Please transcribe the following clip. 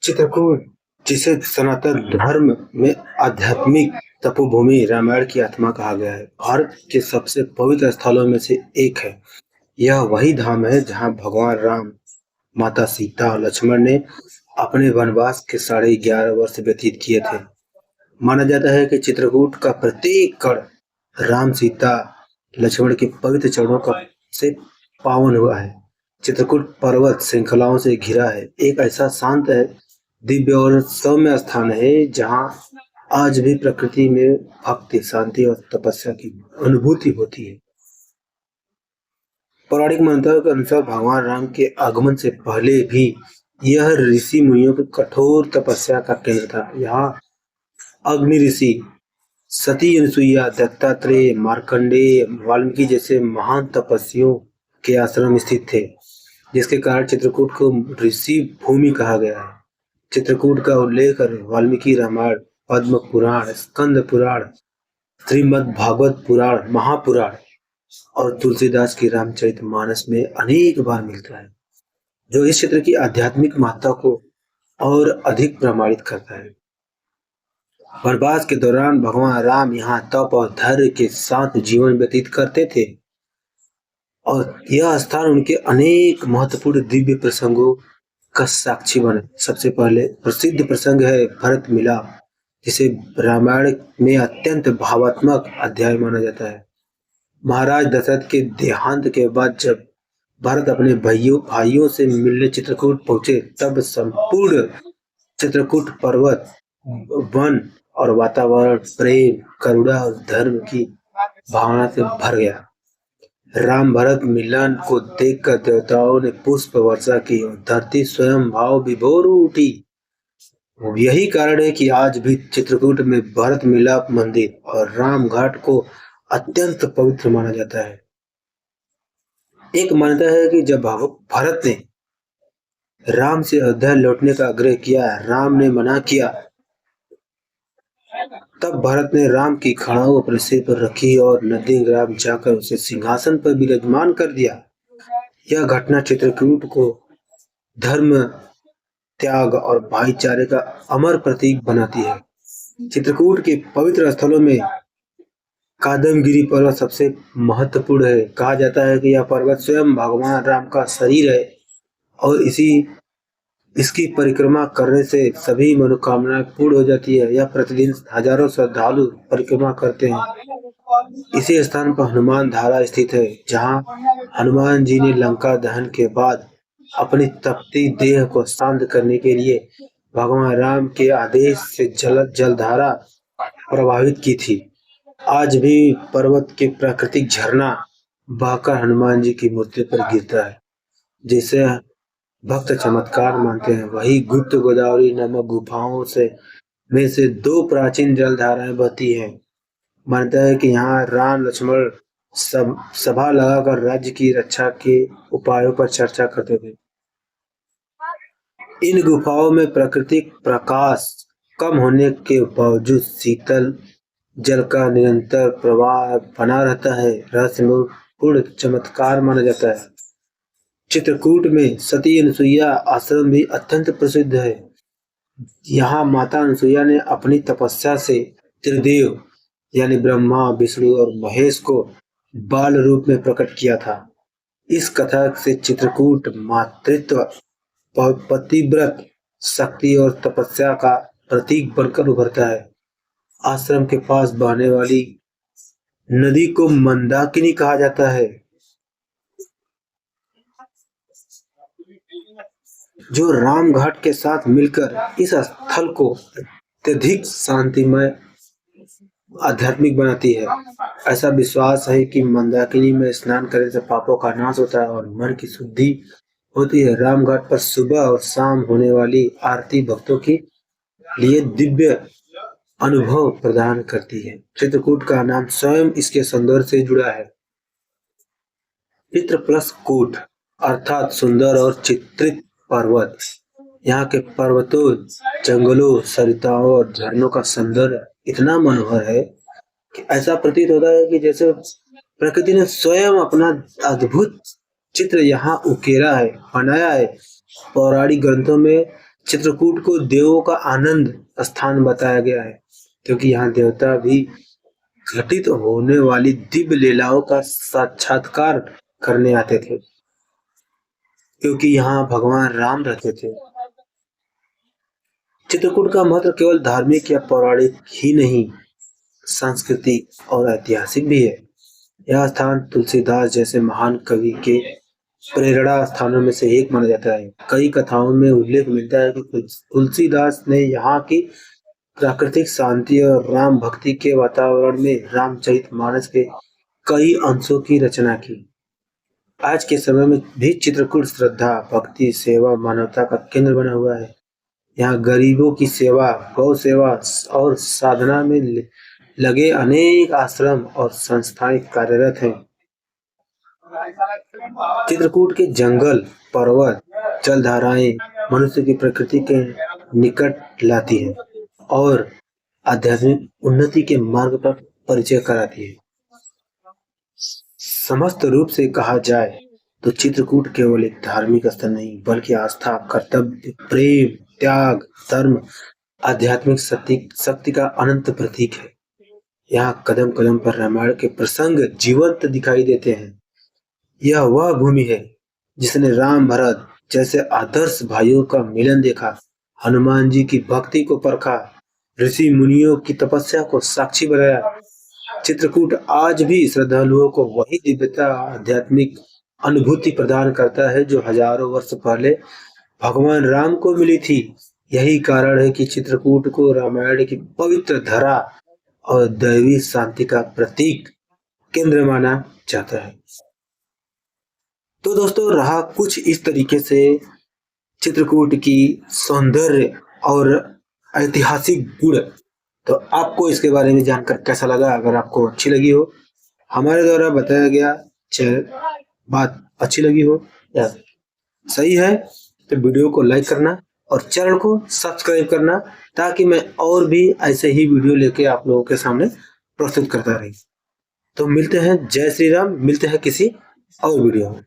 चित्रकूट, जिसे सनातन धर्म में आध्यात्मिक तपोभूमि रामायण की आत्मा कहा गया है, भारत के सबसे पवित्र स्थलों में से एक है। यह वही धाम है जहां भगवान राम, माता सीता और लक्ष्मण ने अपने वनवास के 11.5 वर्ष व्यतीत किए थे। माना जाता है कि चित्रकूट का प्रत्येक कण राम, सीता, लक्ष्मण के पवित्र चरणों का से पावन हुआ है। चित्रकूट पर्वत श्रृंखलाओं से घिरा है, एक ऐसा शांत है, दिव्य और सौम्य स्थान है जहाँ आज भी प्रकृति में भक्ति, शांति और तपस्या की अनुभूति होती है। पौराणिक मान्यताओं के अनुसार भगवान राम के आगमन से पहले भी यह ऋषि मुनियों की कठोर तपस्या का केंद्र था। यहाँ अग्नि ऋषि, सती अनुसुईया, दत्तात्रेय, मार्कंडेय, वाल्मीकि जैसे महान तपस्वियों के आश्रम स्थित थे, जिसके कारण चित्रकूट को ऋषि भूमि कहा गया है। चित्रकूट का उल्लेख वाल्मीकि रामायण, पद्म पुराण, स्कंद पुराण, श्रीमद् भागवत पुराण, महापुराण और तुलसीदास की रामचरितमानस में अनेक बार मिलता है, जो इस क्षेत्र की आध्यात्मिक महत्ता को और अधिक प्रमाणित करता है। वनवास के दौरान भगवान राम यहाँ तप और धैर्य के साथ जीवन व्यतीत करते थे और यह स्थान उनके अनेक महत्वपूर्ण दिव्य प्रसंगों का साक्षी बने। सबसे पहले प्रसिद्ध प्रसंग है भरत मिलाप, जिसे रामायण में अत्यंत भावात्मक अध्याय माना जाता है। महाराज दशरथ के देहांत के बाद जब भरत अपने भाइयों से मिलने चित्रकूट पहुंचे, तब संपूर्ण चित्रकूट पर्वत, वन और वातावरण प्रेम, करुणा और धर्म की भावना से भर गया। राम भरत मिलन को देखकर देवताओं ने पुष्प वर्षा की और धरती स्वयं भाव विभोर उठी। यही कारण है कि आज भी चित्रकूट में भरत मिलाप मंदिर और राम घाट को अत्यंत पवित्र माना जाता है। एक मान्यता है कि जब भरत ने राम से अयोध्या लौटने का आग्रह किया, राम ने मना किया, तब भरत ने राम की खड़ाऊ अपने सिर पर रखी और नंदीग्राम जाकर उसे सिंहासन पर विराजमान कर दिया। यह घटना चित्रकूट को धर्म, त्याग और भाईचारे का अमर प्रतीक बनाती है। चित्रकूट के पवित्र स्थलों में कादमगिरी पर्वत सबसे महत्वपूर्ण है। कहा जाता है कि यह पर्वत स्वयं भगवान राम का शरीर है और इसकी परिक्रमा करने से सभी मनोकामनाएं पूर्ण हो जाती है। यह प्रतिदिन हजारों श्रद्धालु परिक्रमा करते हैं। इसी स्थान पर हनुमान धारा स्थित है, जहां हनुमान जी ने लंका दहन के बाद अपनी तपती देह को शांत करने के लिए भगवान राम के आदेश से जलधारा प्रवाहित की थी। आज भी पर्वत के प्राकृतिक झरना बहकर हनुमान जी की मूर्ति पर गिरता है, जिसे भक्त चमत्कार मानते हैं। वही गुप्त गोदावरी नामक गुफाओं में से 2 प्राचीन जलधाराएं बहती हैं। मानता है कि यहाँ राम लक्ष्मण सभा लगाकर राज्य की रक्षा के उपायों पर चर्चा करते थे। इन गुफाओं में प्राकृतिक प्रकाश कम होने के बावजूद शीतल जल का निरंतर प्रवाह बना रहता है। रहस्यपूर्ण चमत्कार माना जाता है। चित्रकूट में सती अनुसुईया आश्रम भी अत्यंत प्रसिद्ध है। यहाँ माता अनुसुईया ने अपनी तपस्या से त्रिदेव यानी ब्रह्मा, विष्णु और महेश को बाल रूप में प्रकट किया था। इस कथा से चित्रकूट मातृत्व, पतिव्रत, शक्ति और तपस्या का प्रतीक बनकर उभरता है। आश्रम के पास बहने वाली नदी को मंदाकिनी कहा जाता है, जो रामघाट के साथ मिलकर इस स्थल को अत्यधिक शांतिमय, आध्यात्मिक बनाती है। ऐसा विश्वास है कि मंदाकिनी में स्नान करने से पापों का नाश होता है और मन की शुद्धि होती है। रामघाट पर सुबह और शाम होने वाली आरती भक्तों के लिए दिव्य अनुभव प्रदान करती है। चित्रकूट का नाम स्वयं इसके सौंदर्य से जुड़ा है। चित्र प्लस कूट अर्थात सुंदर और चित्रित पर्वत। यहाँ के पर्वतों, जंगलों, सरिताओं और झरनों का सौंदर्य इतना मनोहर है कि ऐसा प्रतीत होता है कि जैसे प्रकृति ने स्वयं अपना अद्भुत चित्र यहाँ उकेरा है, बनाया है। पौराणिक ग्रंथों में चित्रकूट को देवों का आनंद स्थान बताया गया है, क्योंकि यहाँ देवता भी घटित होने वाली दिव्य लीलाओं का साक्षात्कार करने आते थे, क्योंकि यहाँ भगवान राम रहते थे। चित्रकूट का महत्व केवल धार्मिक या पौराणिक ही नहीं, सांस्कृतिक और ऐतिहासिक भी है। यह स्थान तुलसीदास जैसे महान कवि के प्रेरणा स्थानों में से एक माना जाता है। कई कथाओं में उल्लेख मिलता है कि तुलसीदास ने यहाँ की प्राकृतिक शांति और राम भक्ति के वातावरण में रामचरितमानस के कई अंशों की रचना की। आज के समय में भी चित्रकूट श्रद्धा, भक्ति, सेवा, मानवता का केंद्र बना हुआ है। यहाँ गरीबों की सेवा, गौ सेवा और साधना में लगे अनेक आश्रम और संस्थाएं कार्यरत हैं। चित्रकूट के जंगल, पर्वत, जलधाराएं मनुष्य की प्रकृति के निकट लाती है और आध्यात्मिक उन्नति के मार्ग पर परिचय कराती है। समस्त रूप से कहा जाए तो चित्रकूट केवल एक धार्मिक स्थल नहीं, बल्कि आस्था, कर्तव्य, प्रेम, त्याग, धर्म, आध्यात्मिक शक्ति का अनंत प्रतीक है। यहाँ कदम कदम पर रामायण के प्रसंग जीवंत दिखाई देते हैं। यह वह भूमि है जिसने राम भरत जैसे आदर्श भाइयों का मिलन देखा, हनुमान जी की भक्ति को परखा, ऋषि मुनियों की तपस्या को साक्षी बनाया। चित्रकूट आज भी श्रद्धालुओं को वही दिव्यता, आध्यात्मिक अनुभूति प्रदान करता है जो हजारों वर्ष पहले भगवान राम को मिली थी। यही कारण है कि चित्रकूट को रामायण की पवित्र धरा और दैवी शांति का प्रतीक केंद्र माना जाता है। तो दोस्तों, रहा कुछ इस तरीके से चित्रकूट की सौंदर्य और ऐतिहासिक गुण। तो आपको इसके बारे में जानकर कैसा लगा? अगर आपको अच्छी लगी हो, हमारे द्वारा बताया गया बात अच्छी लगी हो या सही है, तो वीडियो को लाइक करना और चैनल को सब्सक्राइब करना, ताकि मैं और भी ऐसे ही वीडियो लेके आप लोगों के सामने प्रस्तुत करता रही। तो मिलते हैं, जय श्री राम। मिलते हैं किसी और वीडियो में।